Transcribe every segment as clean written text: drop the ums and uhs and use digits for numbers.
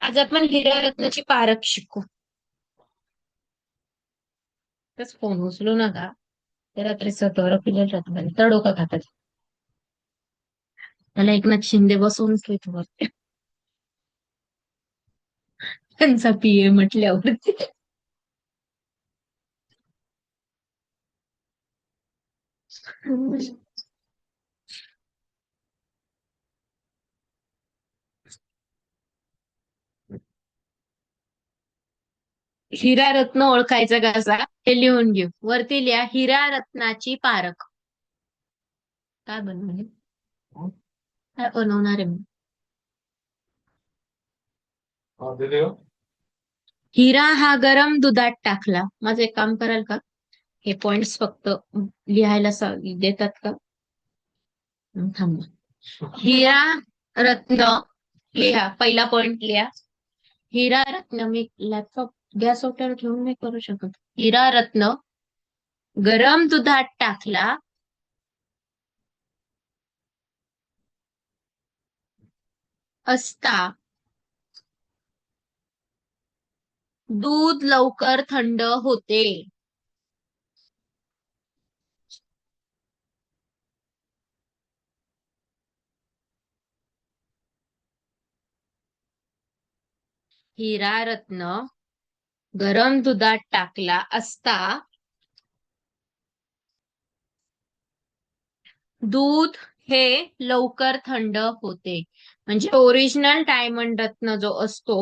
आज आपण हिरा रत्नाची पारख शिकू. तस फोन उचलू नका. ते रात्री सतरा पिलेट राहतात तर डोकं खातात. त्याला एकनाथ शिंदे बसवून वरती त्यांचा पीए म्हटल्यावरती. हिरा रत्न ओळखायचा कसा हे लिहून घेऊ. वरती लिहा हिरा रत्नाची पारख. काय बनवणार? काय बनवणार आहे मी? हिरा हा गरम दुधात टाकला. माझं एक काम कराल का? हे पॉइंट्स फक्त लिहायला देतात का? थांबा. हिरा रत्न लिहा. पहिला पॉइंट लिहा. हिरा रत्न. मी लॅपटॉप गॅस ओट्यावर ठेवून नाही करू शकत. हिरा रत्न गरम दुधात टाकला असता दूध लवकर थंड होते. हिरा रत्न गरम दुधात टाकला असता दूध हे लवकर थंड होते. म्हणजे ओरिजिनल डायमंड रत्न जो असतो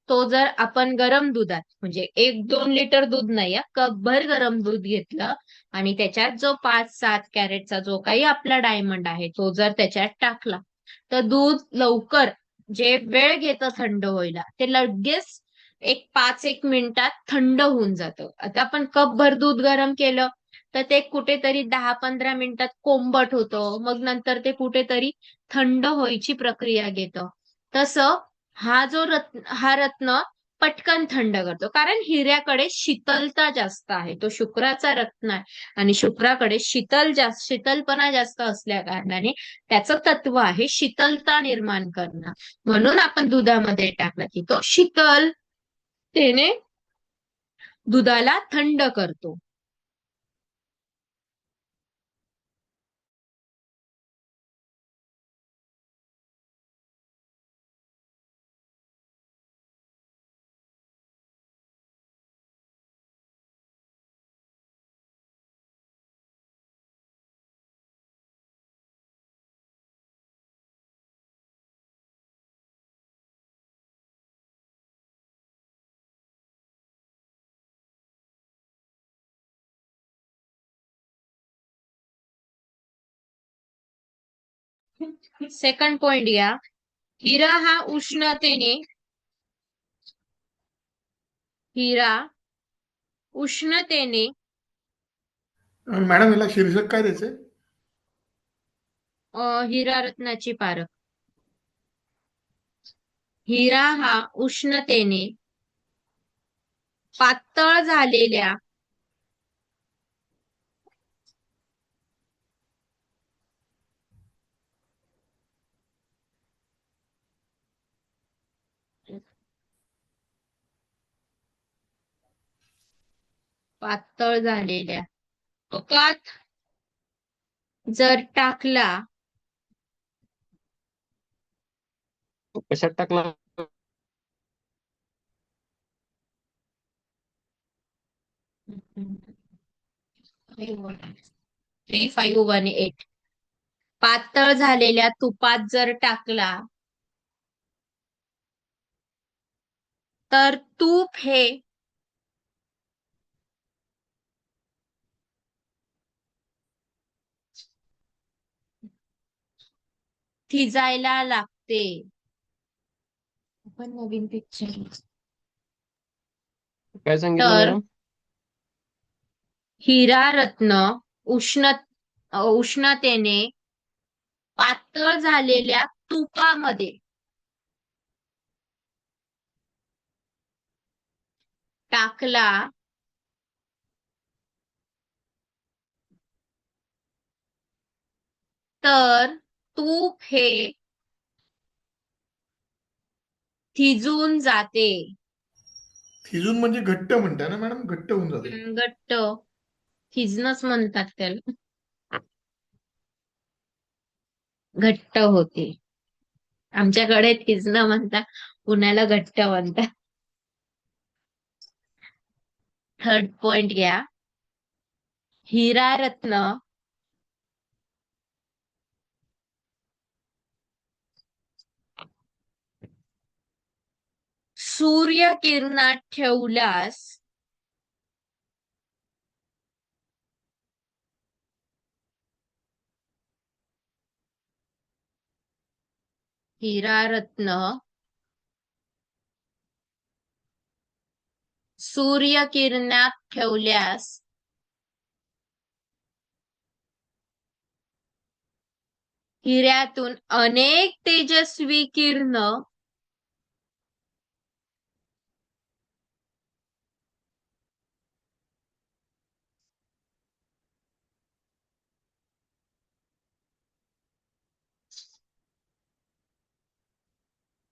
तो जर आपण गरम दुधात म्हणजे 1-2 लिटर दूध नाही कपभर गरम दूध घेतलं आणि त्याच्यात जो 5-7 कॅरेटचा जो काही आपला डायमंड आहे तो जर त्याच्यात टाकला तर दूध लवकर जे वेळ घेतं थंड व्हायला ते लगेच 1-5 मिनिटात थंड होऊन जातं. आता आपण कपभर दूध गरम केलं तर ते कुठेतरी 10-15 मिनिटात कोंबट होतं. मग नंतर ते कुठेतरी थंड व्हायची प्रक्रिया घेतं. तसं हा रत्न पटकन थंड करतो कारण हिऱ्याकडे शीतलता जास्त आहे. तो शुक्राचा रत्न आहे आणि शुक्राकडे शीतलपणा जास्त असल्या कारणाने त्याचं तत्व आहे शीतलता निर्माण करणं. म्हणून आपण दुधामध्ये टाकला की तो शीतलतेने दुधाला थंड करतो. सेकंड पॉइंट घ्या. हिरा उष्णतेने मॅडम याला शीर्षक काय द्यायचंय? हिरा रत्नाची पारख. हिरा हा उष्णतेने पातळ झालेल्या पातळ झालेल्या तुपात जर टाकला कशात टाकला? 3518 पातळ झालेल्या तुपात जर टाकला तर तूप हे थिजायला लागते. आपण नवीन पिक्चर काय सांगितलं तर मॅडम? हिरा रत्न उष्णतेने पातळ झालेल्या तुपामध्ये टाकला तर तूप हे थिजून जाते. थिजून म्हणजे घट्ट म्हणताय ना मॅडम? घट्ट होऊन जाते. घट्ट. थिजनच म्हणतात त्याला. घट्ट होते. आमच्याकडे थिजणं म्हणतात, पुण्याला घट्ट म्हणतात. थर्ड पॉइंट घ्या. हिरा रत्न सूर्यकिरणात ठेवल्यास हिरा रत्न सूर्यकिरणात ठेवल्यास हिऱ्यातून अनेक तेजस्वी किरण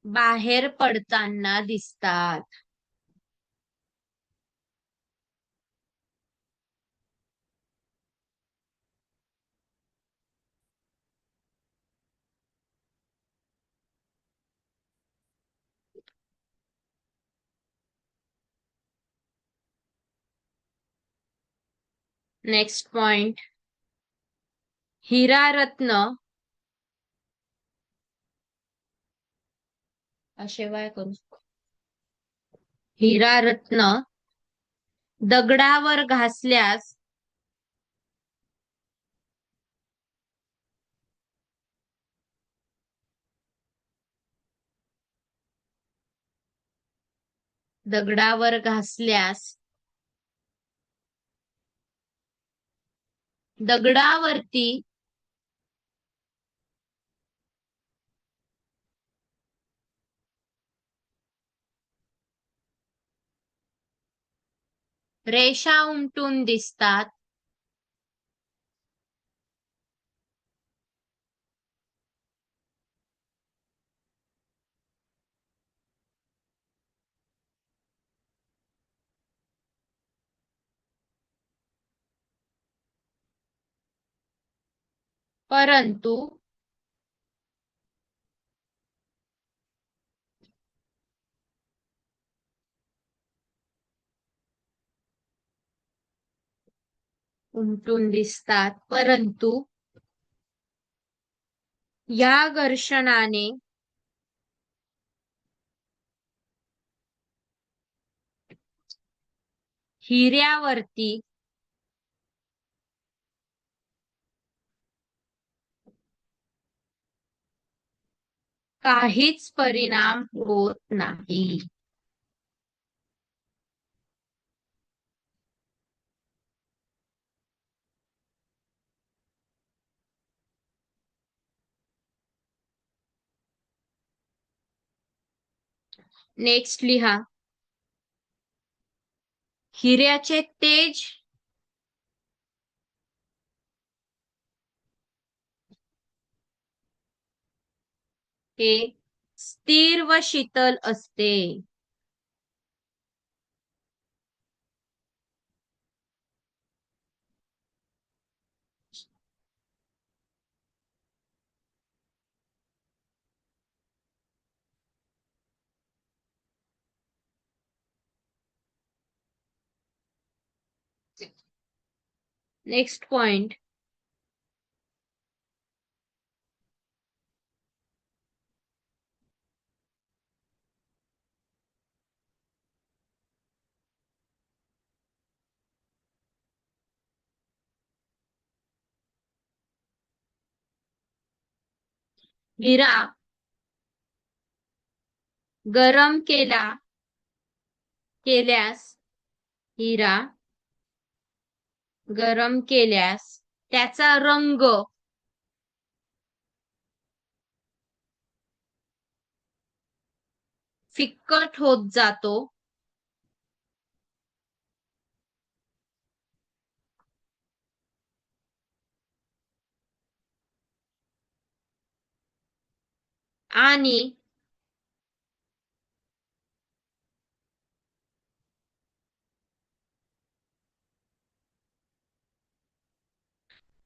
बाहेर पडताना दिसतात. Next point. हिरा रत्न अशेवाय करू. हिरा रत्न दगडावर घासल्यास दगडावर घासल्यास दगडावरती रेषा उमटून दिसतात. परंतु उमटून दिसतात, परंतु या घर्षणाने हिऱ्यावरती काहीच परिणाम होत नाही. नेक्स्ट लिहा. हिऱ्याचे तेज हे स्थिर व शीतल असते. Next point. हिरा गरम केल्यास हिरा गरम केल्यास त्याचा रंग फिक्कट होत जातो. आणि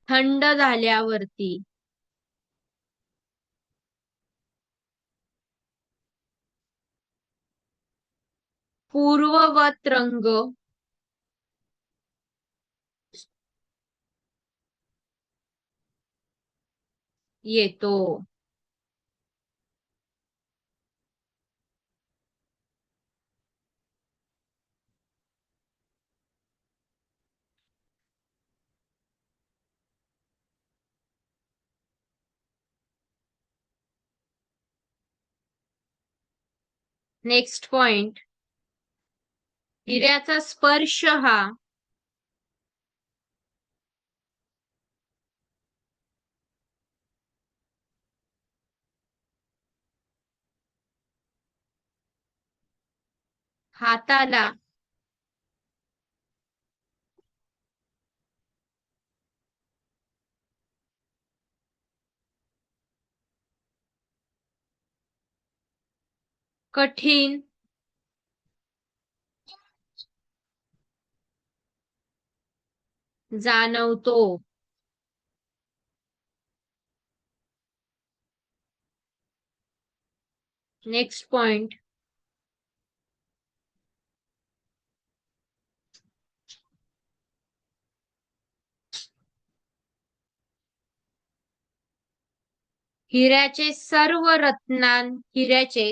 थंड झाल्यावरती पूर्ववत रंग येतो. नेक्स्ट पॉइंट, हिऱ्याचा स्पर्श हा हाताला कठीण जाणवतो. नेक्स्ट पॉइंट, हिऱ्याचे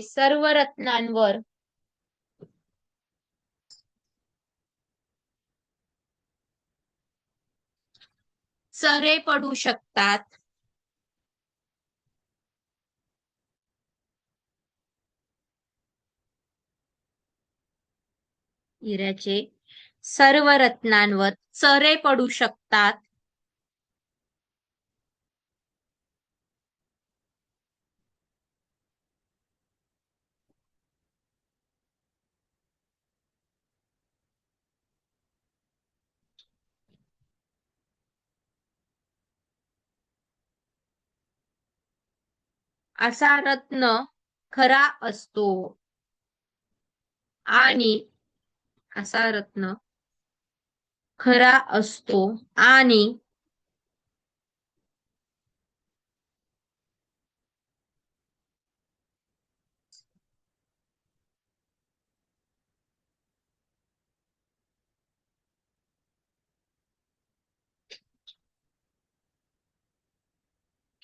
सर्व रत्नांवर चरे पडू शकतात. हिऱ्याचे सर्व रत्नांवर चरे पडू शकतात. असा रत्न खरा असतो. आणि असा रत्न खरा असतो आणि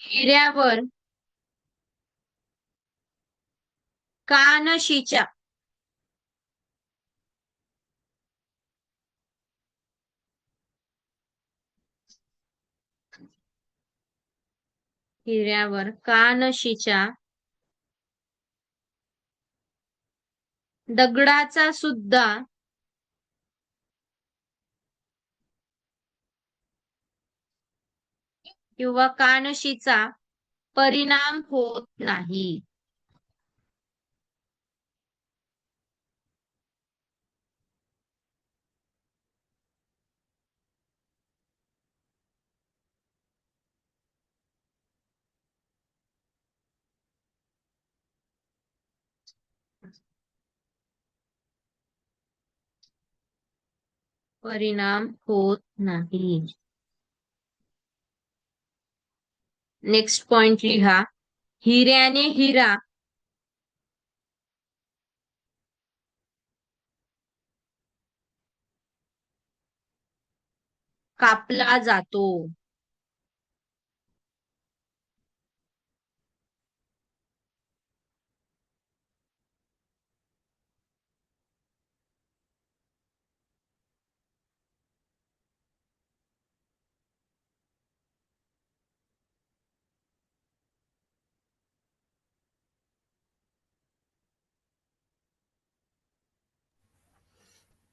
हिऱ्यावर कानशीच्या हिऱ्यावर कानशीच्या दगडाचा सुद्धा किंवा कानशीचा परिणाम होत नाही. परिणाम होत नाही. नेक्स्ट पॉइंट लिहा, हिऱ्याने हिरा कापला जातो.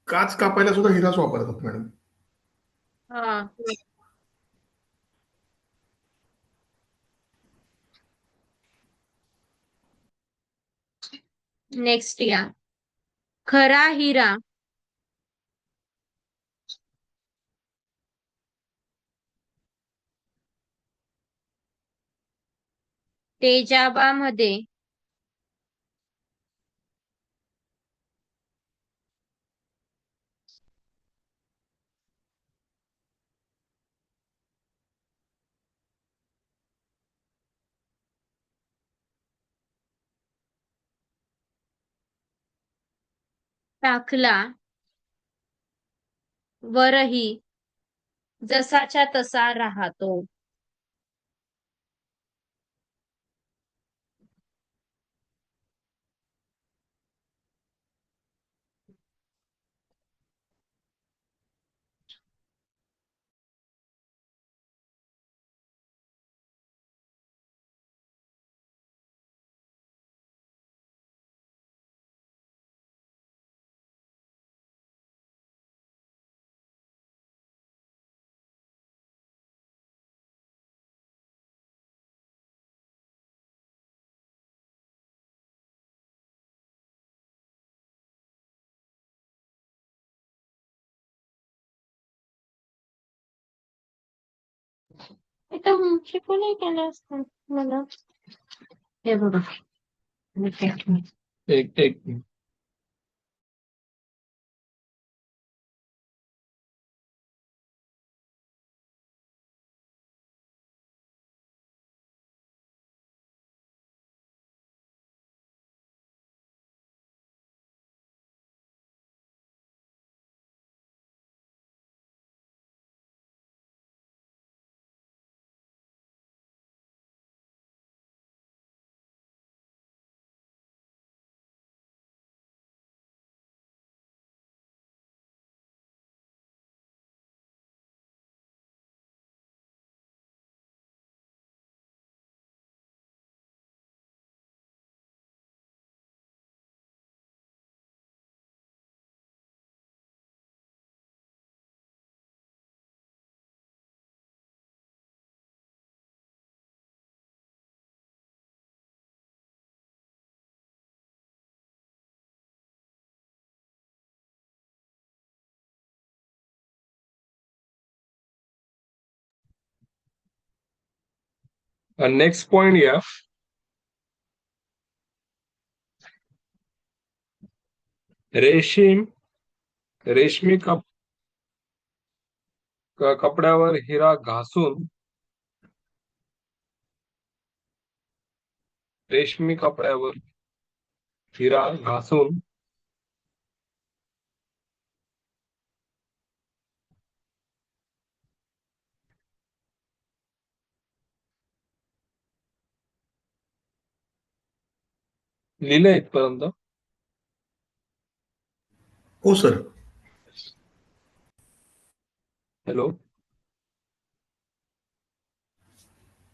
काच कापायला सुद्धा हिराच वापरतात मॅडम. हा. नेक्स्ट या, खरा हिरा तेजाबामध्ये टाकला वरही जसाच्या तसा राहतो. इथं शिकवलंय केलं असतं मला. हे बघा. एक एक नेक्स्ट पॉइंट घ्या. रेशमी कपड्यावर हिरा घासून रेशमी कपड्यावर हिरा घासून लिहिलंय इथपर्यंत. हो सर. हॅलो.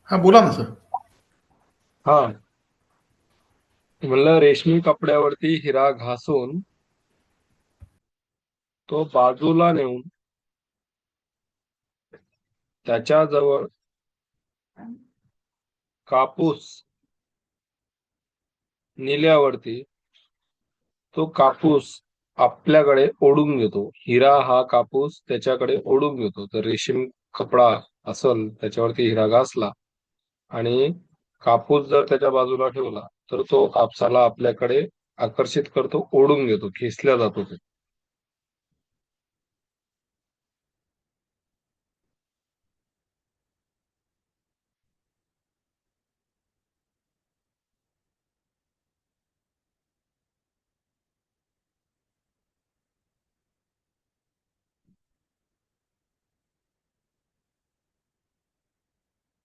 हा बोला ना सर. हा, म्हणलं रेशमी कपड्यावरती हिरा घासून तो बाजूला नेऊन त्याच्याजवळ कापूस नेल्यावरती तो कापूस आपल्याकडे ओढून घेतो. हिरा हा कापूस त्याच्याकडे ओढून घेतो. तर रेशीम कपडा असल त्याच्यावरती हिरा घासला आणि कापूस जर त्याच्या बाजूला ठेवला तर तो कापसाला आपल्याकडे आकर्षित करतो, ओढून घेतो, खेचल्या जातो ते.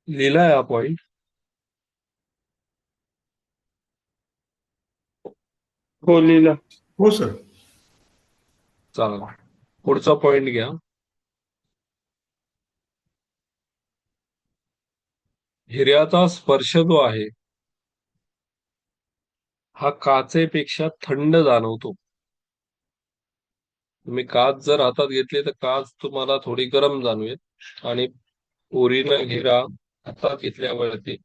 लिहिलाय हा पॉइंट. हो लिहिला. हो सर. चला पुढचा पॉइंट घ्या. हिऱ्याचा स्पर्श जो आहे हा काचेपेक्षा थंड जाणवतो. तुम्ही काच जर हातात घेतली तर काच तुम्हाला थोडी गरम जाणवेल आणि ओरिजिनल हिरा हातात घेतल्यावरती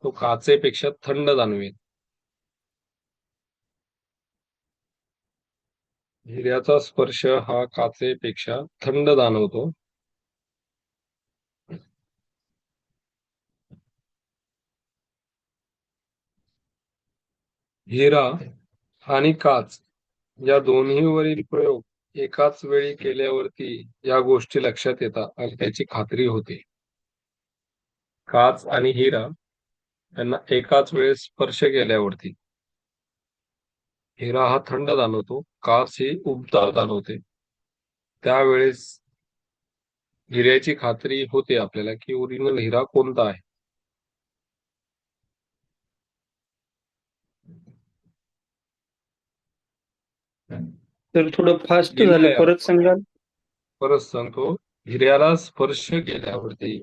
तो काचेपेक्षा थंड जाणवेल. हिऱ्याचा स्पर्श हा काचेपेक्षा थंड जाणवतो. हिरा आणि काच या दोन्हीवरील प्रयोग एकाच वेळी केल्यावरती या गोष्टी लक्षात येतात आणि त्याची खात्री होते. काच आणि हिरा यांना एकाच वेळेस स्पर्श केल्यावरती हिरा हा थंड जाणवतो, काच ही उबदार जाणवते. त्यावेळेस हिऱ्याची खात्री होते आपल्याला की ओरिजिनल हिरा कोणता आहे. तर थोडं फास्ट लिहिलंय झालं, आपण. परत सांगाल? परत सांगतो, हिऱ्याला स्पर्श केल्यावरती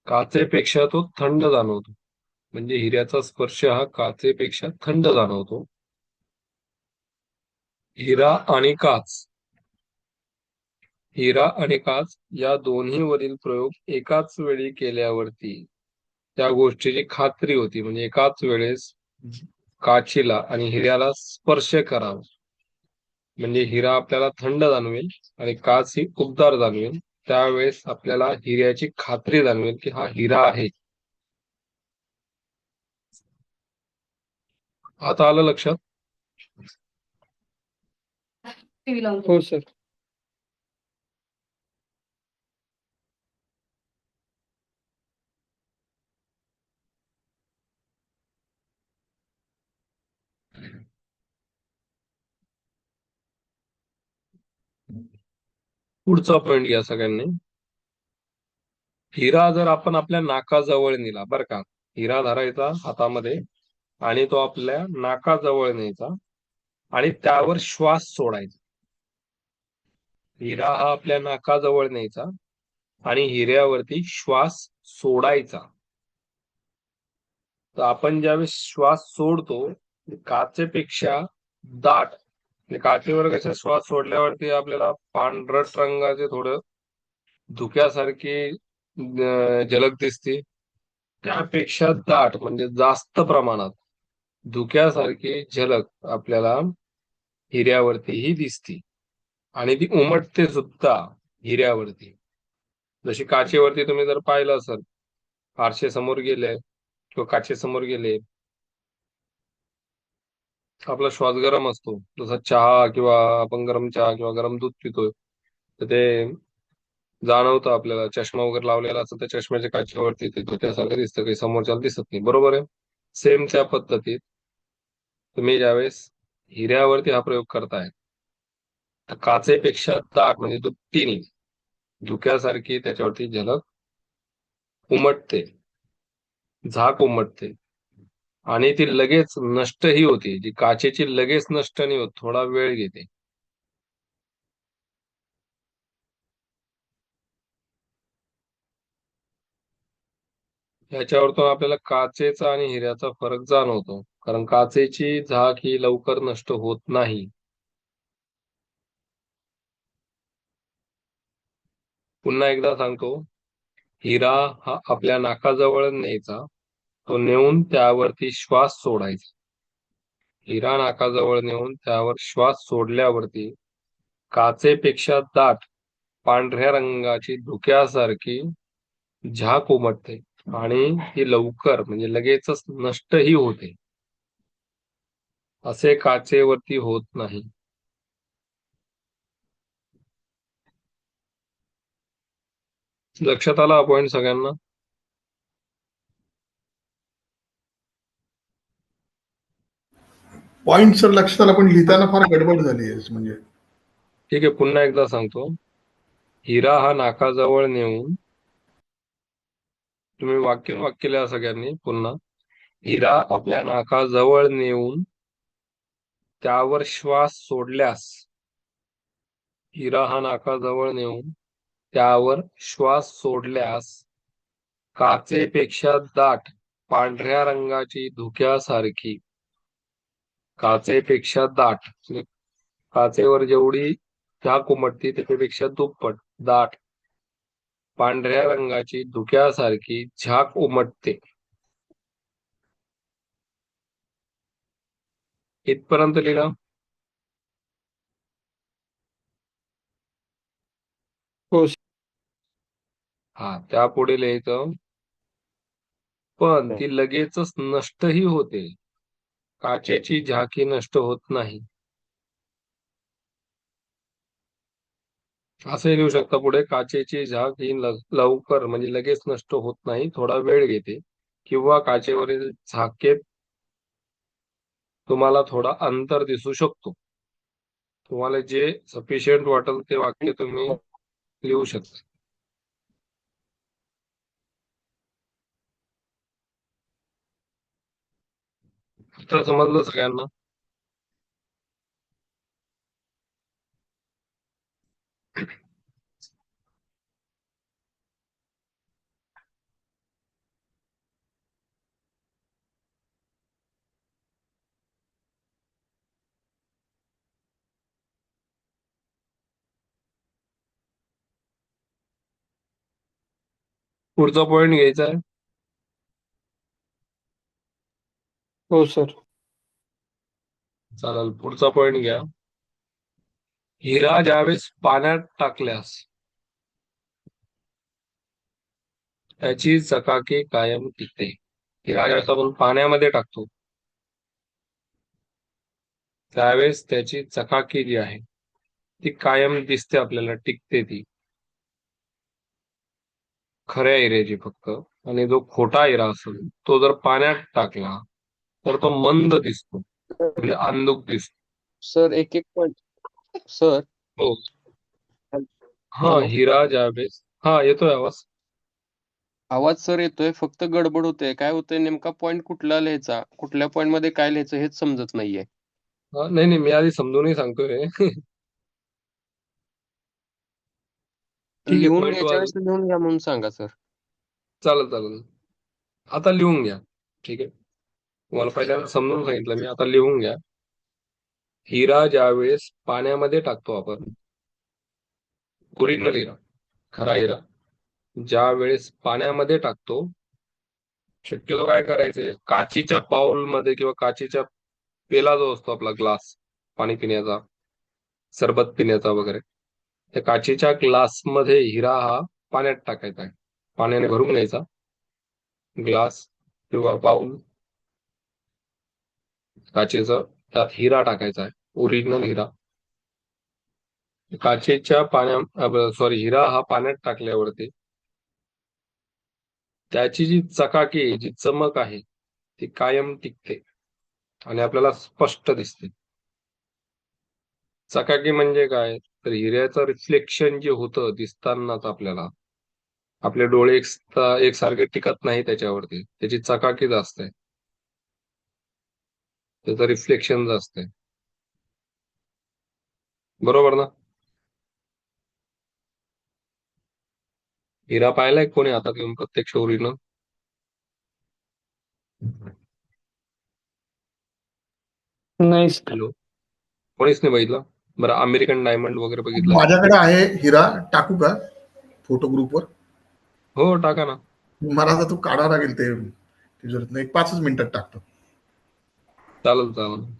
काचेपेक्षा तो थंड जाणवतो. म्हणजे हिऱ्याचा स्पर्श हा काचेपेक्षा थंड जाणवतो. हिरा आणि काच हिरा आणि काच या दोन्हीवरील प्रयोग एकाच वेळी केल्यावरती त्या गोष्टीची खात्री होती. म्हणजे एकाच वेळेस काचीला आणि हिऱ्याला स्पर्श करावा, म्हणजे हिरा आपल्याला थंड जाणवेल आणि काच ही उबदार जाणवेल. त्यावेळेस आपल्याला हिऱ्याची खात्री जाणवेल की हा हिरा आहे. आता आलं लक्षात? हो सर. पुढचा पॉइंट घ्या सगळ्यांनी. हिरा जर आपण आपल्या नाकाजवळ नेला, बरं का, हिरा धरायचा हातामध्ये आणि तो आपल्या नाकाजवळ न्यायचा आणि त्यावर श्वास सोडायचा. हिरा हा आपल्या नाकाजवळ न्यायचा आणि हिऱ्यावरती श्वास सोडायचा. तर आपण ज्यावेळेस श्वास सोडतो, काचेपेक्षा दाट, म्हणजे काचेवर कशा श्वास सोडल्यावरती आपल्याला पांढरट रंगाचे थोडं धुक्यासारखी झलक दिसते. त्यापेक्षा दाट म्हणजे जास्त प्रमाणात धुक्यासारखी झलक आपल्याला हिऱ्यावरतीही दिसते आणि ती उमटते सुद्धा हिऱ्यावरती. जशी काचेवरती तुम्ही जर पाहिलं असेल, आरशे समोर गेले किंवा काचेसमोर गेले, आपला श्वास गरम असतो. जसा चहा किंवा आपण गरम चहा किंवा गरम दूध पितोय, तर ते जाणवतं आपल्याला. चष्मा वगैरे लावलेला असतो, त्या चष्म्याच्या काचेवरती ते धुक्यासारखं दिसतं, काही समोरच्याला दिसत नाही. बरोबर आहे. सेम त्या पद्धतीत तुम्ही ज्यावेळेस हिऱ्यावरती हा प्रयोग करताय, तर काचेपेक्षा दाट म्हणजे दुपटीने धुक्यासारखी त्याच्यावरती झलक उमटते, झाक उमटते आणि ती लगेच नष्टही होते. जी काचेची लगेच नष्ट नाही होत, थोडा वेळ घेते. याच्यावरतून आपल्याला काचेचा आणि हिऱ्याचा फरक जाणवतो, कारण काचेची झाक ही लवकर नष्ट होत नाही. पुन्हा एकदा सांगतो, हिरा हा आपल्या नाकाजवळ न्यायचा, तो नेऊन त्यावरती श्वास सोडायचा. हिरा नाकाजवळ नेऊन त्यावर श्वास सोडल्यावरती काचेपेक्षा दाट पांढऱ्या रंगाची धुक्यासारखी झाक उमटते आणि ती लवकर म्हणजे लगेचच नष्टही होते. असे काचेवरती होत नाही. लक्षात आला हा पॉइंट सगळ्यांना? पॉइंट सर लक्षात आला, पण लिहिताना फार गडबड झाली आहे म्हणजे. ठीक आहे, पुन्हा एकदा सांगतो. हिरा हा नाकाजवळ नेऊन, तुम्ही वाक्य लिहा सगळ्यांनी पुन्हा. हिरा आपल्या नाकाजवळ नेऊन त्यावर श्वास सोडल्यास, हिरा हा नाकाजवळ नेऊन त्यावर श्वास सोडल्यास काचेपेक्षा दाट पांढऱ्या रंगाची धुक्यासारखी, काचेपेक्षा दाट, काचेवर जेवढी झाक उमटते त्याच्यापेक्षा दुप्पट दाट पांढऱ्या रंगाची धुक्यासारखी झाक उमटते. इथपर्यंत लिहिला? हो. हा, त्यापुढे लिहायचं, पण ती लगेचच नष्टही होते. काचेची झाक ही नष्ट होत नाही. असंही लिहू शकता पुढे, काचेची झाक ही लवकर म्हणजे लगेच नष्ट होत नाही, थोडा वेळ घेते, किंवा काचेवरील झाकेत तुम्हाला थोडा अंतर दिसू शकतो. तुम्हाला जे सफिशियंट वाटेल ते वाक्य तुम्ही लिहू शकता. तर समजलं सगळ्यांना? पुढचा पॉइंट घ्यायचा आहे. हो सर. चालेल, पुढचा पॉइंट घ्या. हिरा ज्यावेळेस पाण्यात टाकल्यास त्याची चकाकी कायम टिकते. हिरा ज्यावेळेस आपण पाण्यामध्ये टाकतो त्यावेळेस त्याची चकाकी जी आहे ती कायम दिसते, आपल्याला टिकते ती खऱ्या हिऱ्याची फक्त. आणि जो खोटा हिरा असेल तो जर पाण्यात टाकला तर तो मंद दिसतो, म्हणजे अंधुक दिसतो. सर एक एक पॉईंट सर. हो. हा, हॅलो, हिरा ज्यावेळेस, हा येतोय आवाज. आवाज सर येतोय, फक्त गडबड होते. काय होतंय, नेमका पॉईंट कुठला लिहायचा, कुठल्या पॉईंट मध्ये काय लिहायचं हेच समजत नाहीये. नाही नाही, मी आधी समजूनही सांगतोय. ठीक आहे, लिहून पॉईंट घ्यायच्या वाज वेळेस लिहून घ्या म्हणून सांगा सर. चालेल चालेल. आता लिहून घ्या. ठीक आहे, तुम्हाला पहिल्यांदा समजून सांगितलं मी, आता लिहून घ्या. हिरा ज्यावेळेस पाण्यामध्ये टाकतो आपण, ओरिजिनल हिरा, खरा हिरा ज्या वेळेस पाण्यामध्ये टाकतो, शक्यतो काय करायचंय, काचीच्या बाउल मध्ये किंवा काचीच्या पेला जो असतो आपला ग्लास, पाणी पिण्याचा, सरबत पिण्याचा वगैरे, त्या काचेच्या ग्लास मध्ये हिरा हा पाण्यात टाकायचा आहे. पाण्याने भरून घ्यायचा ग्लास किंवा बाउल काचेचा, त्यात हिरा टाकायचा आहे, ओरिजिनल हिरा. काचेच्या पाण्या सॉरी हिरा हा पाण्यात टाकल्यावरती त्याची जी चकाकी, जी चमक आहे ती कायम टिकते आणि आपल्याला स्पष्ट दिसते. चकाकी म्हणजे काय, तर हिऱ्याचं रिफ्लेक्शन जे होतं दिसतानाच आपल्याला, आपले डोळे एकसारखे टिकत नाही त्याच्यावरती, त्याची चकाकी जास्त आहे, त्याचं रिफ्लेक्शन जास्त आहे. बरोबर ना? हिरा पाहिलाय कोणी हातात घेऊन प्रत्यक्ष ओरिजिनल? नाही सर. हॅलो, कोणीच नाही बघितलं? बरं, अमेरिकन डायमंड वगैरे बघितलं का? माझ्याकडे आहे हिरा, टाकू का फोटो ग्रुपवर? हो, टाका ना. मला आता तो काढावा लागेल, ते तिजोरीतनं एक 5च मिनिटात टाकतो. चालेल चालेल.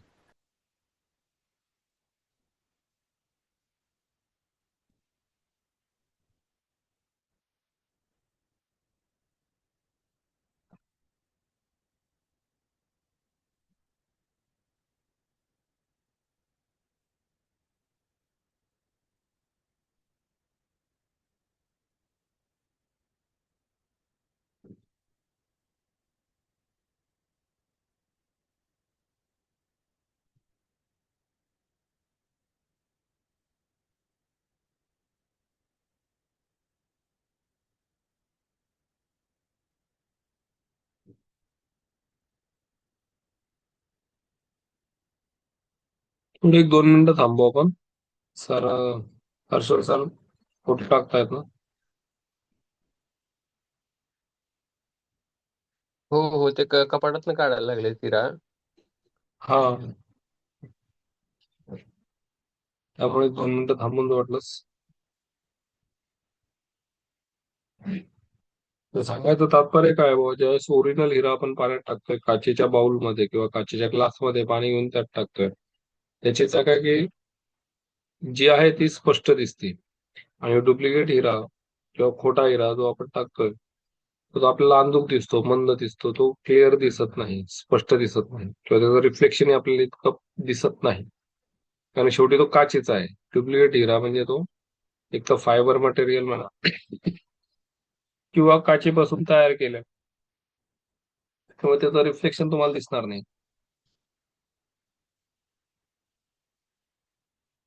थोडे 1-2 मिनिटं थांबू आपण. सर, हर्षल सर फोटो टाकतायत ना? हो हो, ते कपाटातनं काढायला लागले तिरा. हा, त्यामुळे 2 मिनिटं थांबून जर वाटलंस तर सांगायचं तात्पर्य काय बाबा, ज्यावेळेस ओरिजिनल हिरा आपण पाण्यात टाकतोय काचेच्या बाउल मध्ये किंवा काचेच्या ग्लास मध्ये पाणी घेऊन त्यात टाकतोय, त्याची चकाकी जी आहे ती स्पष्ट दिसते. आणि डुप्लिकेट हिरा किंवा खोटा हिरा जो आपण टाकतोय तो आपल्याला अंधुक दिसतो, मंद दिसतो, तो क्लिअर दिसत नाही, स्पष्ट दिसत नाही, किंवा त्याचं रिफ्लेक्शन आपल्याला इतकं दिसत नाही, कारण शेवटी तो काचेचा आहे. डुप्लिकेट हिरा म्हणजे तो एक तर फायबर मटेरियल म्हणा किंवा काचेपासून तयार केलं, त्यामुळे त्याचं रिफ्लेक्शन तुम्हाला दिसणार नाही.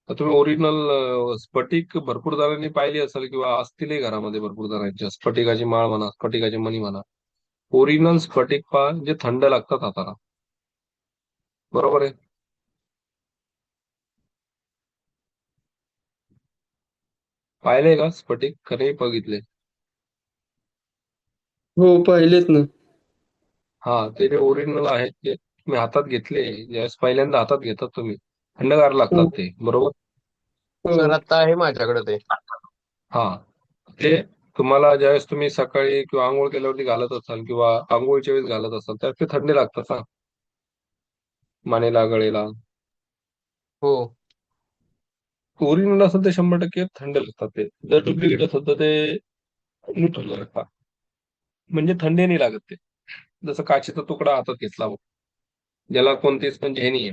तर तुम्ही ओरिजिनल स्फटिक भरपूर जणांनी पाहिली असेल किंवा असतीलही घरामध्ये भरपूर जणांच्या, स्फटिकाची माळ म्हणा, स्फटिकाची मणी म्हणा. ओरिजिनल स्फटिक पहा जे थंड लागतात हाताला. बरोबर आहे. पाहिलंय का स्फटिक, का नाही बघितले? हो पाहिलेत ना. हा, ते जे ओरिजिनल आहेत ते तुम्ही हातात घेतले, ज्यावेळेस पहिल्यांदा हातात घेतात तुम्ही, थंडगार लागतात हो ते. बरोबर. सर हो आता आहे माझ्याकडे ते. हा, ते तुम्हाला ज्यावेळेस तुम्ही सकाळी किंवा आंघोळ केल्यावरती घालत असाल किंवा आंघोळीच्या वेळेस घालत असाल त्यावेळेस ते थंडी लागतात हा, मानेला, गळेला. हो. ओरिजिनल असेल ते 100% थंड लागतात ते. जर डुप्लिकेट असेल तर ते न्यूट्रल लागतात, म्हणजे थंडी नाही लागत ते. जसं काचेचा तुकडा हातात घेतला बघ, ज्याला कोणतेच म्हणजे हे नाहीये,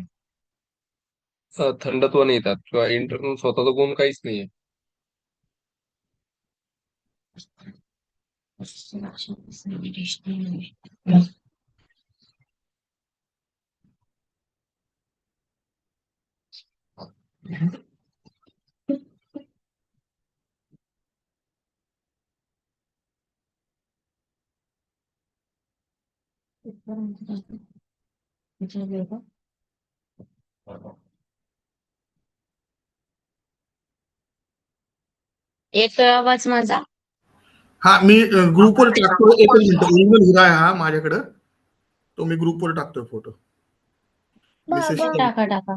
थंडत्व नाही येतात किंवा इंटरनल स्वतःचा गुण काहीच नाहीये. येतोय आवाज माझा? हा, मी ग्रुपवर टाकतो. एकच मिनिट. ओरिजिनल हिरा आहे हा माझ्याकडं. तो मी ग्रुपवर टाकतोय फोटो. मिसेस टाका टाका.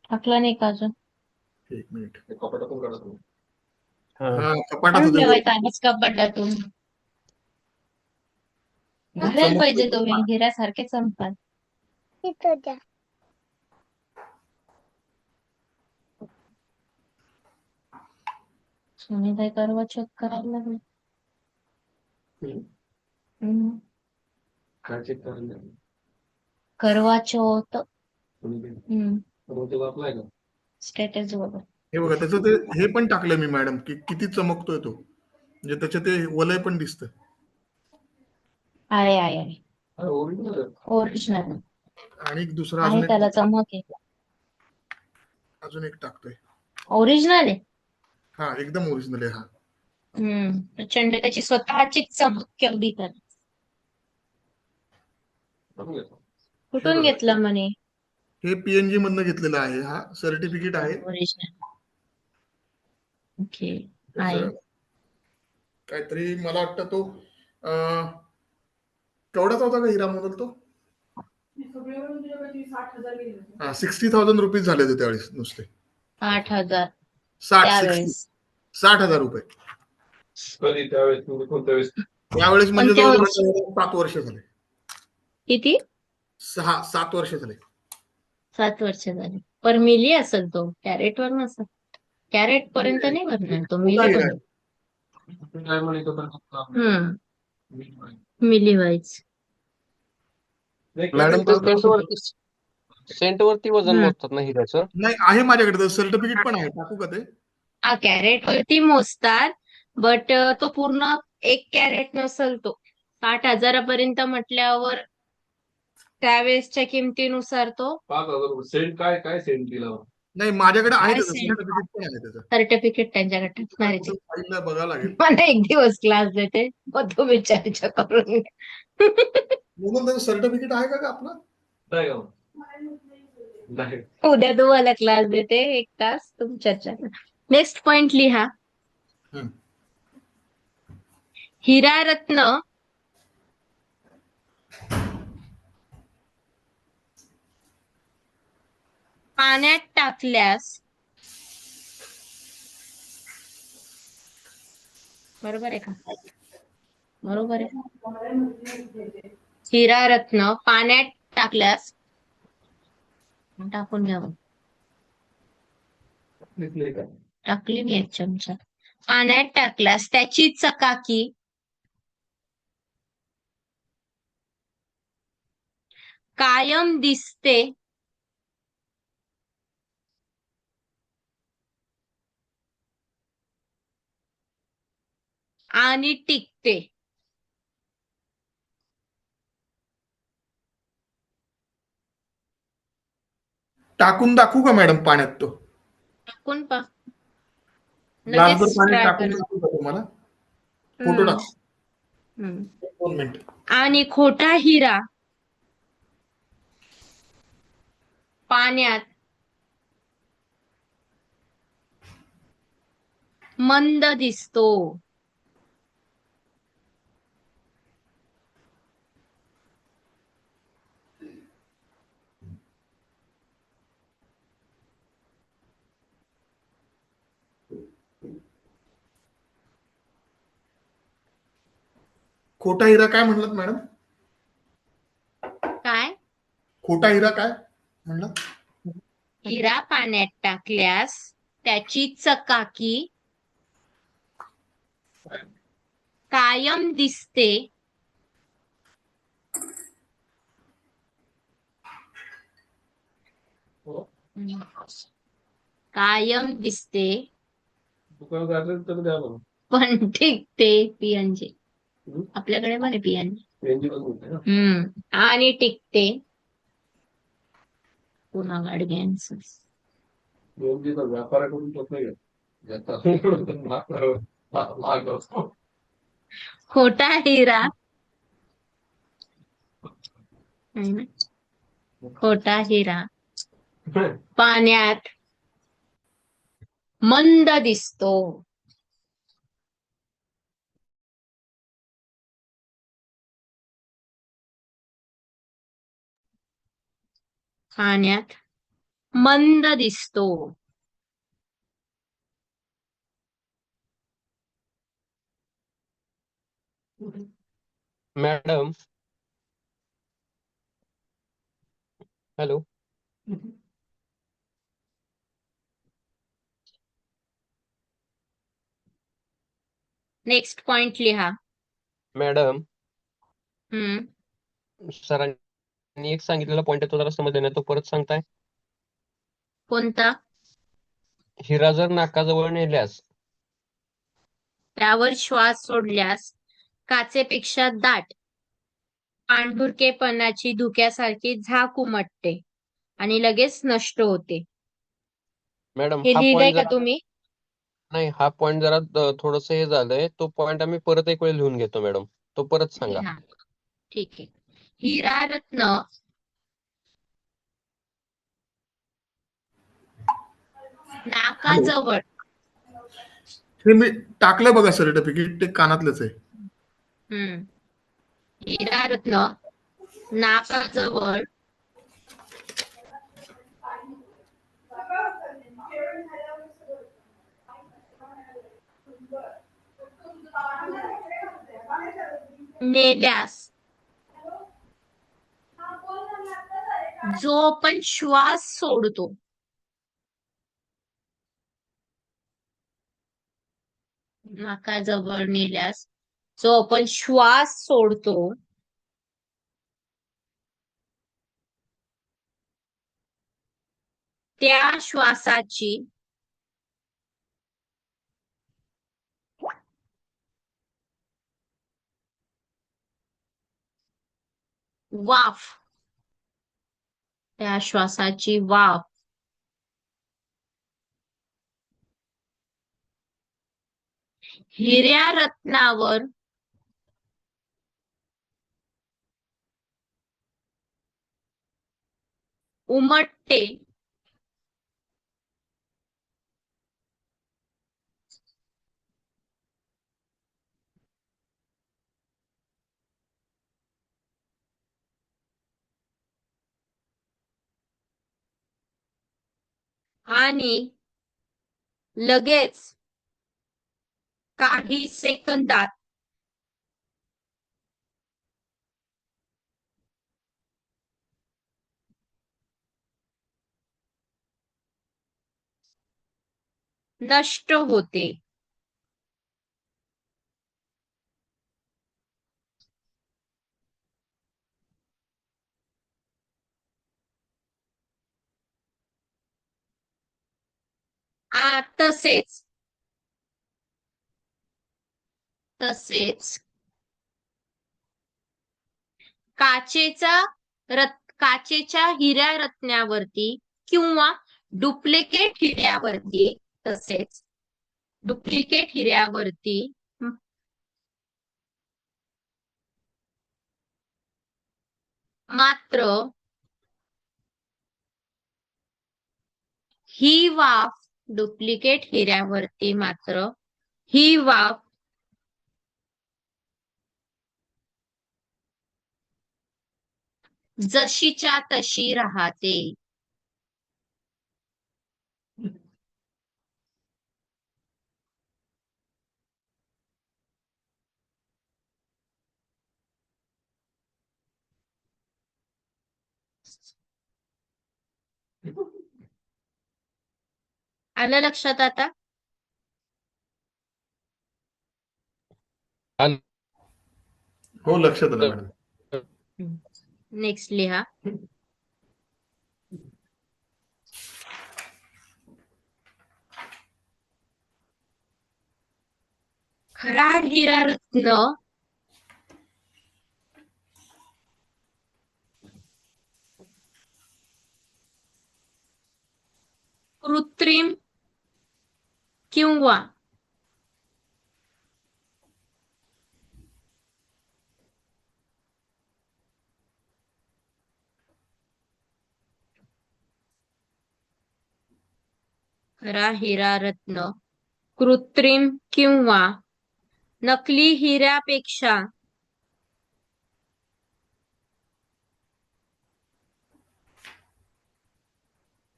टाकला नाही का अजून? एक मिनिट. ते कपाटातून काढा तुम्ही. हा. हा, कपाटात आणून होते. ठेवायचा आहेच कपाटातून. घालायला पाहिजे तुम्ही, हिऱ्यासारखे चमकाल. सुनीताई करवा चेक करायला लागले. हम्म. काय चेक करायला? करवा चौथ. अप्लाय का? स्टेटस बघा. हे बघा, त्याचं ते हे पण टाकलं मी मॅडम, की किती चमकतोय तो. म्हणजे त्याच्या ते वलय पण दिसतं. आहे आहे आहे. ओरिजिनल ओरिजिनल आणि एक दुसरा आहे, त्याला चमक आहे. अजून एक टाकतोय. ओरिजिनल आहे. हा, एकदम ओरिजिनल आहे हा. प्रचंड त्याची स्वतःची चमक केवढी तर. हे कुठून बघा, घेतलं म्हणे? हे पीएनजी मधनं घेतलेलं आहे. हा सर्टिफिकेट आहे. ओरिजिनल. ओके. आहे. त्याचं काहीतरी मला वाटतं तो अं, केवढाचा होता का हिरा मॉडेल तो? 60,000 रुपीज झाले होते त्यावेळेस नुसते. 8,000 60 त्यावेळेस. 60,000 रुपये. कधी त्यावेळेस तुम्ही कोणत्या वेळेस? त्यावेळेस म्हणजे कोणत्या जवळजवळ वर्षी? 7 वर्ष झाले. किती? 6-7 वर्ष झाले. 7 वर्ष झाली. पर मिली असेल तो, कॅरेट वर नसेल. कॅरेट पर्यंत नाही भरणार तो, मोठा मिली हिरा पण. आहे. काय म्हणतो मिली वाईज. मॅडम ते त्याचं- सेंट वरती वजन मोजतात ना हिऱ्याचं? नाही, आहे माझ्याकडे सर्टिफिकेट पण आहे. टाकू का ते? हा, कॅरेट वरती मोजतात, बट तो पूर्ण 1 कॅरेट नसेल तो. 60,000 म्हटल्यावर त्यावेळेसच्या किमतीनुसार तो 5,000 सेंट. काय काय सेंट दिला? नाही, माझ्याकडे आहे काय त्याचं सेंट सर्टिफिकेट पण आहे त्याचं. सर्टिफिकेट त्यांच्याकडे टाकणार आहे. फाईलला बघावं लागेल. मला एक दिवस क्लास देते, मग तुम्ही चर्चा करून घ्या. म्हणून त्याचं सर्टिफिकेट आहे का आपलं? नाही हो. नाही. उद्या तुम्हाला क्लास देते 1 तास, तुम्ही चर्चा करा. नेक्स्ट पॉइंट लिहा. हं. हिरा रत्न पाण्यात टाकल्यास, बरोबर आहे का? बरोबर आहे. हिरा रत्न पाण्यात टाकल्यास, टाकून घ्यावं. दिसले का? टाकली मी 1 चमचा. पाण्यात टाकल्यास त्याची चकाकी कायम दिसते आणि टिकते. टाकून दाखवू का मॅडम पाण्यात तो? टाकून पा ग्लासभर लगेच पाणी ट्राय टाकून करा. दाखवू का तुम्हाला? फोटो हम्म, टाक. हम्म. 2 मिनिट. आणि खोटा हिरा पाण्यात मंद दिसतो. खोटा हिरा काय म्हणलात मॅडम? काय? खोटा हिरा काय म्हणलं? हिरा पाण्यात टाकल्यास त्याची चकाकी कायम दिसते. कायम दिसते पण टिकते. पीएनजी आपल्याकडे पण आहे पीएनजी. आणि टिकते. पुन्हा गाडग्यांच खोटा हिरा है ना? खोटा हिरा पाण्यात मंद दिसतो. पाण्यात मंद दिसतो. Madam, hello. नेक्स्ट पॉइंट लिहा. मॅडम, सरांनी एक सांगितलेला पॉईंट आहे तो जरा समजला नाही, तो परत सांगताय? कोणता? हिरा जर नाकाजवळ नेल्यास त्यावर श्वास सोडल्यास काचेपेक्षा दाट पाणबुडकेपणाची धुक्यासारखी झाक उमटते आणि लगेच नष्ट होते. मॅडम, हे हा लिहिलंय पॉईंट का जरा तुम्ही? नाही, हा पॉईंट जरा थोडस हे झालंय. तो पॉईंट आम्ही परत एक वेळ लिहून घेतो मॅडम. तो परत सांगा. लिहा. ठीक आहे. हिरा रत्न हॅलो. नाकाजवळ हे मी टाकलं बघा सर्टिफिकेट, ते कानातलंच आहे. हिरा रत्न नाकाजवळ नेल्यास जो आपण श्वास सोडतो नाकाजवळ नेल्यास जो आपण श्वास सोडतो त्या श्वासाची वाफ त्या श्वासाची वाफ हिऱ्या रत्नावर उमटते आणि लगेच काही सेकंदात नष्ट होते. तसेच काचेच्या हिऱ्या रत्न्यावरती किंवा डुप्लिकेट हिऱ्यावरती तसेच डुप्लिकेट हिऱ्यावरती मात्र ही वाफ डुप्लिकेट हिऱ्यावरती मात्र ही वाफ जशीच्या तशी राहते. आलं लक्षात आता? हो, लक्षात आलं मॅडम. नेक्स्ट लिहा. खरा हिरा रत्न कृत्रिम किंवा खरा हिरा रत्न कृत्रिम किंवा नकली हिऱ्यापेक्षा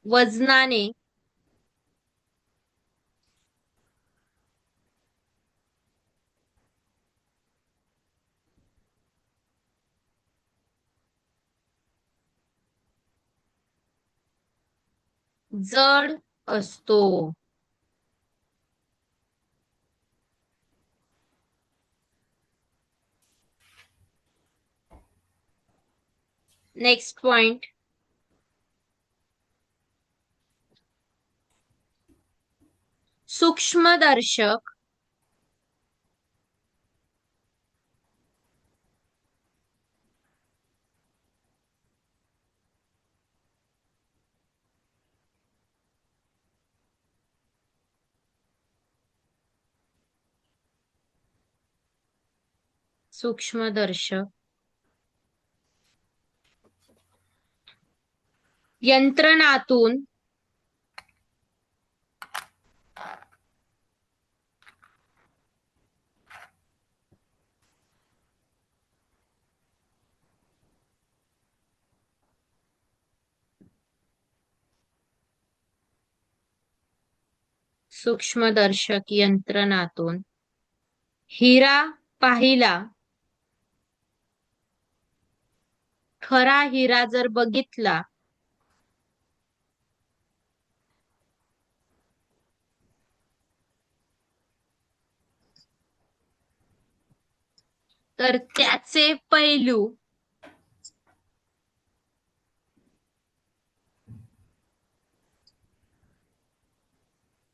वजनाने जड असतो. Next point. सूक्ष्मदर्शक सूक्ष्मदर्शक यंत्रणातून सूक्ष्मदर्शक यंत्रणातून हिरा पाहिला, खरा हिरा जर बघितला तर त्याचे पैलू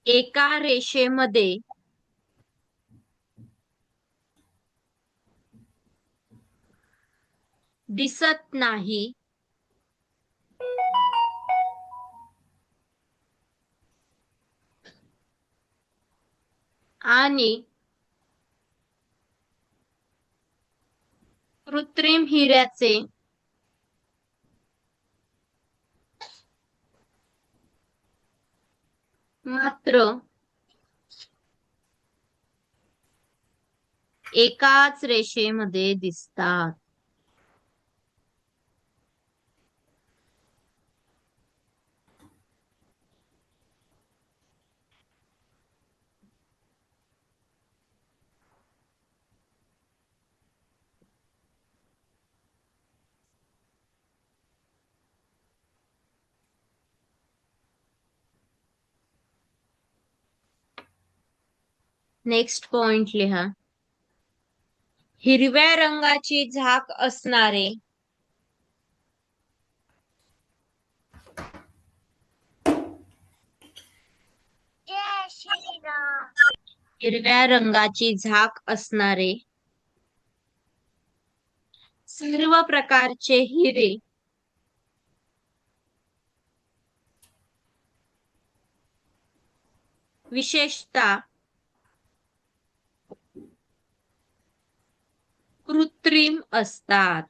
एका रेषेमध्ये दिसत नाही आणि कृत्रिम हिऱ्याचे मात्र एकाच रेषेमध्ये दिसतात. नेक्स्ट पॉइंट लिहा. हिरव्या रंगाची झाक असणारे हिरव्या रंगाची झाक असणारे सर्व प्रकारचे हिरे विशेषतः कृत्रिम असतात.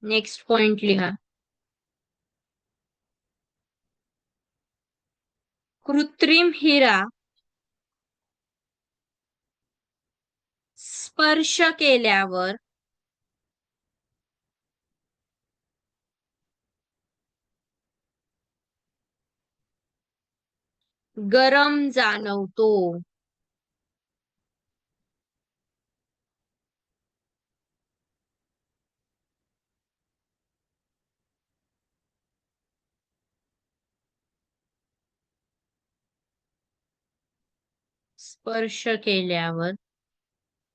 नेक्स्ट पॉइंट लिहा. कृत्रिम हिरा स्पर्श केल्यावर गरम जाणवतो. स्पर्श केल्यावर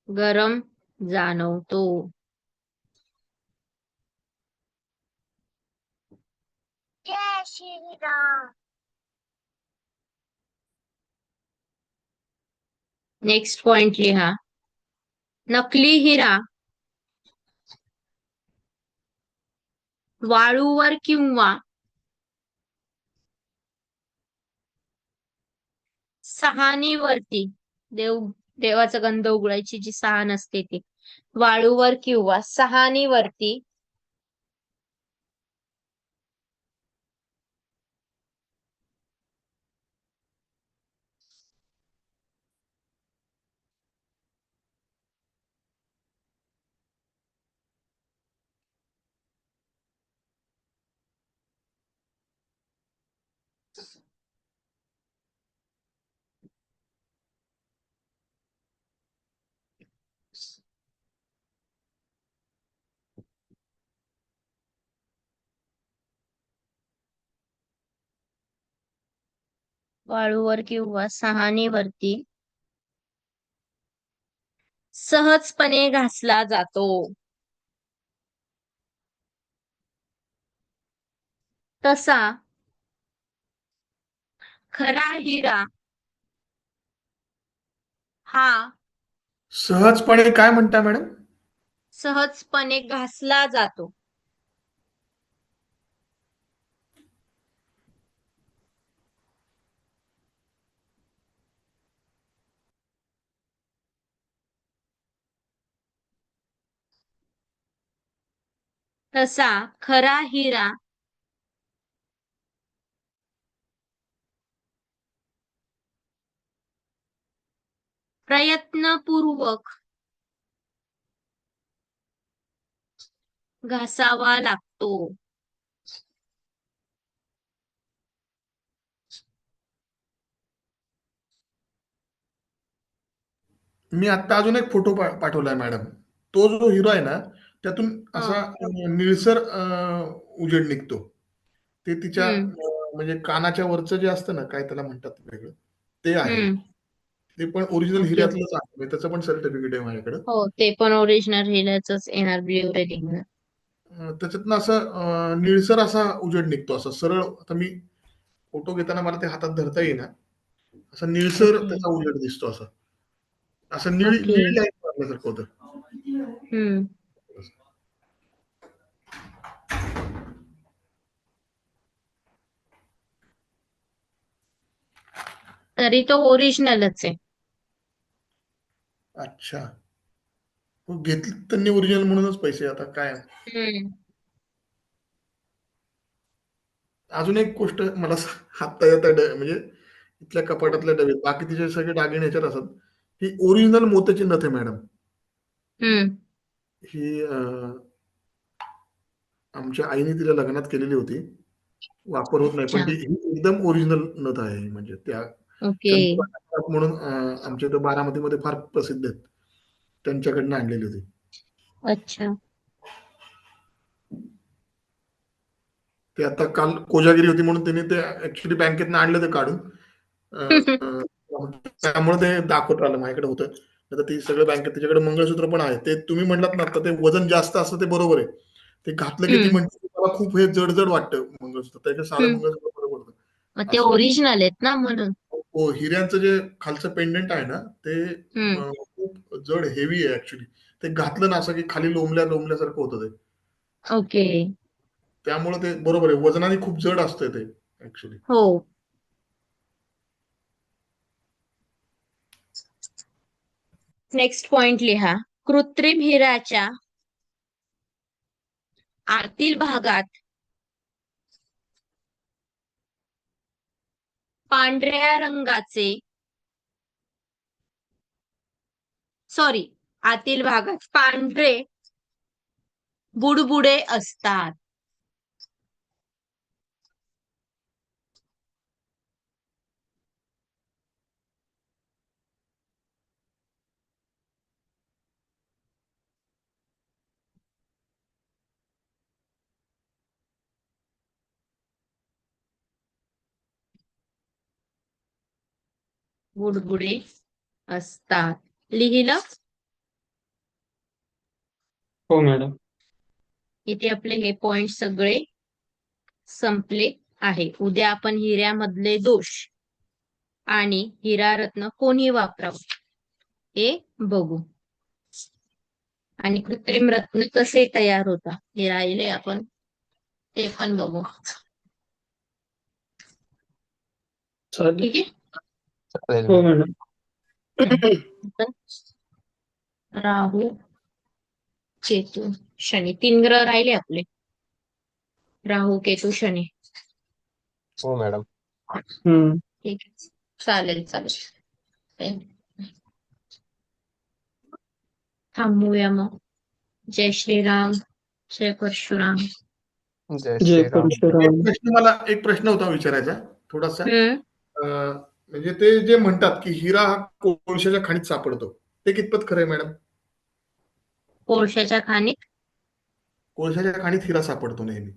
गरम जाणवतो. नेक्स्ट पॉइंट लिहा. नकली हिरा वाळूवर किंवा सहाणीवरती देवाचा गंध उघडायची जी सहान असते ती वाळूवर किंवा सहाणीवरती वाळूवर किंवा सहाणीवरती सहजपणे घासला जातो. तसा खरा हिरा हा सहजपणे काय म्हणता मॅडम? सहजपणे घासला जातो. तसा खरा हिरा प्रयत्नपूर्वक घासावा लागतो. मी आता अजून एक फोटो पाठवलाय मॅडम. तो जो हिरो आहे ना त्यातून असा निळसर उजेड निघतो. ते तिच्या म्हणजे कानाच्या वरचं जे असतं ना काय त्याला म्हणतात वेगळं ते आहे. ते पण ओरिजिनल हिऱ्यातलंच आहे. म्हणजे त्याचं पण सर्टिफिकेट आहे माझ्याकडे. हो ते पण ओरिजिनल हिऱ्याचंच येणार ब्ल्यू रेटिंग. त्याच्यातनं असं निळसर असा उजेड निघतो असा सरळ. आता मी फोटो घेताना मला ते हातात धरता येईना. असा निळसर त्याचा उजेड दिसतो असा. असं निळी लाईट मारल्यासारखं होतं. तरी तो ओरिजिनलच आहे. अच्छा. घेतली त्यांनी ओरिजिनल म्हणूनच पैसे. आता काय अजून एक गोष्ट मला हाता येता म्हणजे इथल्या कपाटातल्या डबे बाकी तिचे सगळे दागिने ह्याच्यात असतात. ही ओरिजिनल मोत्याची नथ आहे मॅडम. ही आमच्या आईने तिला लग्नात केलेली होती. वापर होत नाही पण ती एकदम ओरिजिनल नथ आहे. म्हणजे त्या म्हणून आमच्या इथं बारामतीमध्ये फार प्रसिद्ध आहेत. त्यांच्याकडनं आणलेली होती. अच्छा. ते आता काल कोजागिरी होती म्हणून त्यांनी ते ऍक्च्युली बँकेतनं आणलं ते काढून. त्यामुळे ते दाखवत आलं माझ्याकडे होतं. आता ती सगळं बँकेत त्याच्याकडे मंगळसूत्र पण आहे. ते तुम्ही म्हणलात ना, आता ते वजन जास्त असतं ते बरोबर आहे. ते घातलं की ती हम्म म्हणते मला खूप हे जड जड वाटतं मंगळसूत्र, त्याच्या साधं हम्म मंगळसूत्र बरं मग पडतं ते असं. ओरिजिनल आहेत ना म्हणून. हो, हिऱ्यांचं जे खालचं पेंडंट आहे ना, ते हम्म खूप जड हेवी आहे ऍक्च्युली. ते घातलं ना असं की खाली लोंबल्या लोंबल्यासारखं होतं ते. ओके. त्यामुळे ते बरोबर आहे, वजनाने खूप जड असतं ते ऍक्च्युली. हो. नेक्स्ट पॉइंट लिहा. कृत्रिम हिऱ्याच्या आतील भागात पांढऱ्या रंगाचे सॉरी आतील भागात पांढरे बुडबुडे असतात. बुडबुडे असतात. लिहिलं? हो मॅडम. इथे आपले हे पॉइंट सगळे संपले आहे. उद्या आपण हिऱ्यामधले दोष आणि हिरारत्न कोणी वापरावं हे बघू. आणि कृत्रिम रत्न कसे तयार होतात हे राहिले, आपण ते पण बघू. चालेल. ठीक आहे. चालेल हो मॅम. मॅडम. राहू, केतू, शनी 3 ग्रह राहिले आपले. राहू, केतू, शनी. हो मॅडम. हम्म. ठीक आहे. चालेल चालेल. थांबूया मग. जय श्रीराम, जय परशुराम. जय जय श्रीराम. परशुराम. एक प्रश्न होता विचारायचा थोडासा. हम्म म्हणजे ते जे म्हणतात की हिरा हा कोळशाच्या खाणीत सापडतो, ते कितपत खरं आहे मॅडम? कोळशाच्या खाणीत. कोळशाच्या खाणीत हिरा सापडतो नेहमी.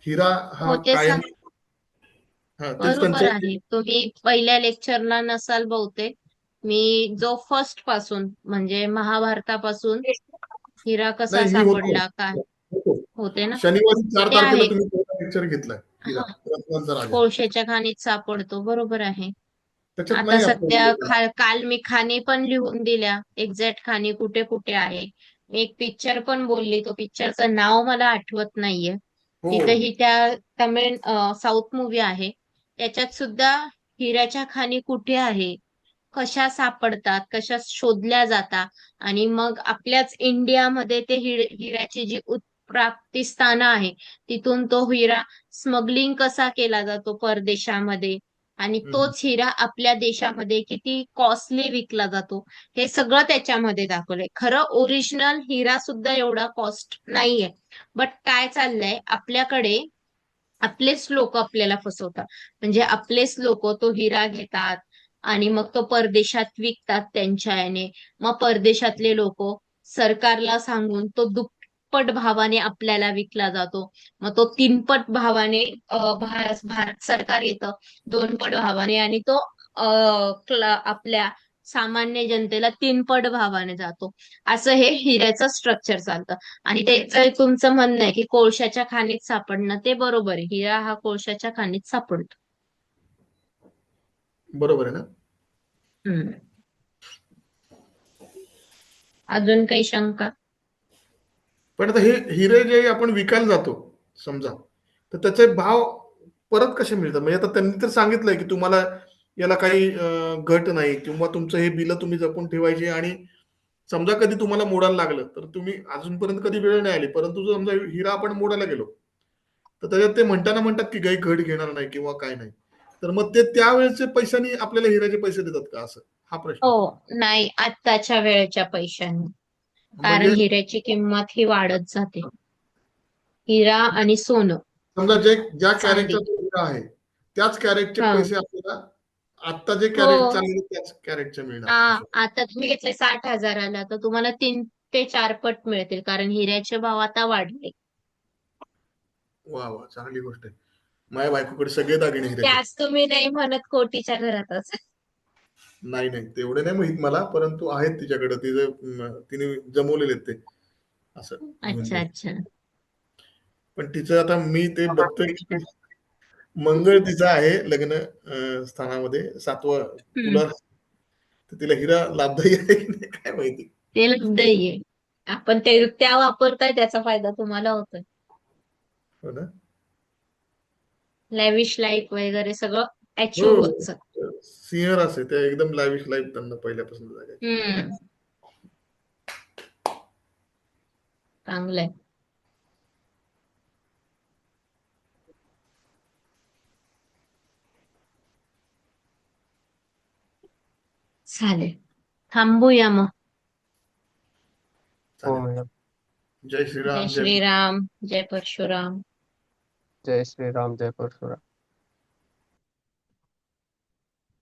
हिरा हो हा ते कायम, हा तेच बरोबर त्यांचं. आहे. तुम्ही पहिल्या लेक्चरला नसाल बहुतेक. मी जो फर्स्ट पासून म्हणजे महाभारतापासून हिरा कसा नाही, मी होतो. सापडला काय होतो. होते ना, शनिवारी 4 ते तारखेला आहे. तुम्ही पहिला लेक्चर घेतलाय. हिरा, हा, रत्नांचा राजा. कोळशाच्या खाणीत सापडतो, बरोबर आहे. त्याच्यात आता नाही सध्या आपलं. काल मी खाणी पण लिहून दिल्या, एक्झॅक्ट खाणी कुठे कुठे आहे. मी एक पिक्चर पण बोलली, तो पिक्चरचं नाव मला आठवत नाहीये. हो. तिथेही त्या तमिळ साऊथ मूवी आहे, त्याच्यात सुद्धा हिऱ्याच्या खाणी कुठे आहे, कशा सापडतात, कशा शोधल्या जातात, आणि मग आपल्याच इंडियामध्ये ते हिऱ्याची जी उत्प्राप्ती स्थानं आहे, तिथून तो हिरा स्मगलिंग कसा केला जातो परदेशामध्ये, आणि हम्म. तोच हिरा आपल्या देशामध्ये किती कॉस्टली विकला जातो, हे सगळं त्याच्यामध्ये दाखवलंय. खरं ओरिजिनल हिरा सुद्धा एवढा कॉस्ट नाहीये. बट काय चाललंय आपल्याकडे, आपलेच लोक आपल्याला फसवतात. म्हणजे आपलेच लोक तो हिरा घेतात आणि मग तो परदेशात विकतात त्यांच्या याने. मग परदेशातले लोक सरकारला सांगून तो दुप्पट भावाने आपल्याला विकला जातो. मग तो 3पट भावाने भारत सरकार येतं, 2पट भावाने, आणि तो आपल्या सामान्य जनतेला 3पट भावाने जातो. असं हे हिऱ्याचं स्ट्रक्चर चालतं. आणि त्याचं तुमचं म्हणणं आहे की कोळशाच्या खाणीत सापडणं, ते बरोबर आहे. हिरा हा कोळशाच्या खाणीत सापडतो. बरोबर आहे ना? हम्म. अजून काही शंका? पण आता हे हिरे जे आपण विकायला जातो समजा, तर त्याचे भाव परत कसे मिळतात? म्हणजे आता त्यांनी तर सांगितलंय की तुम्हाला याला काही घट नाही, किंवा तुमचं हे बिल तुम्ही जपून ठेवायचे, आणि समजा कधी तुम्हाला मोडायला लागलं तर तुम्ही, अजूनपर्यंत कधी वेळ नाही आली, परंतु जर समजा हिरा आपण मोडायला गेलो तर त्याच्यात ते म्हणतात की काही घट घेणार नाही किंवा काय नाही, तर मग ते त्यावेळेचे पैशानी आपल्याला हिऱ्याचे पैसे देतात का, असं हा प्रश्न. हो, नाही, आत्ताच्या वेळेच्या पैशांनी. कारण म्हणजे हिऱ्याची किंमत ही वाढत जाते. हिरा आणि सोनं, समजा ज्या चांदी. कॅरेटचा हिरा आहे त्याच कॅरेटचे हा पैसे आपल्याला आता जे हो. कॅरेट चाललेले त्याच कॅरेटचे मिळणार असं. आता तुम्ही घेतले 60,000ला, तर तुम्हाला 3 ते 4 पट मिळतील, कारण हिऱ्याचे भाव आता वाढले. वा वा, चांगली गोष्ट आहे. माझ्या बायकोकडे सगळे दागिने हिऱ्याचे. त्याच तुम्ही नाही म्हणत कोटीच्या घरातच. नाही नाही तेवढे नाही माहित मला, परंतु आहेत तिच्याकडे, तिने जमवलेले आहेत ते असं अच्छा म्हणजे. अच्छा. पण तिचं आता मी ते बघतोय की मंगळ तिचा आहे लग्न स्थानामध्ये 7वा हम्म. तुला, तर तिला हिरा लाभदायी आहे की नाही काय माहिती. ते लाभदायी. आपण ते त्या वापरताय त्याचा फायदा तुम्हाला होतोय. हो ना. लॅविश लाईफ वगैरे सगळं हो अचीव्ह होत चालतं. सिंह रास आहे त्या, एकदम लाविश लाईफ त्यांना पहिल्यापासून झाली. हम्म. चांगलंय. चालेल, थांबूया मग. हो चालेल. मॅडम. जय जय श्रीराम, जय श्रीराम, जय परशुराम. जय श्रीराम, जय परशुराम.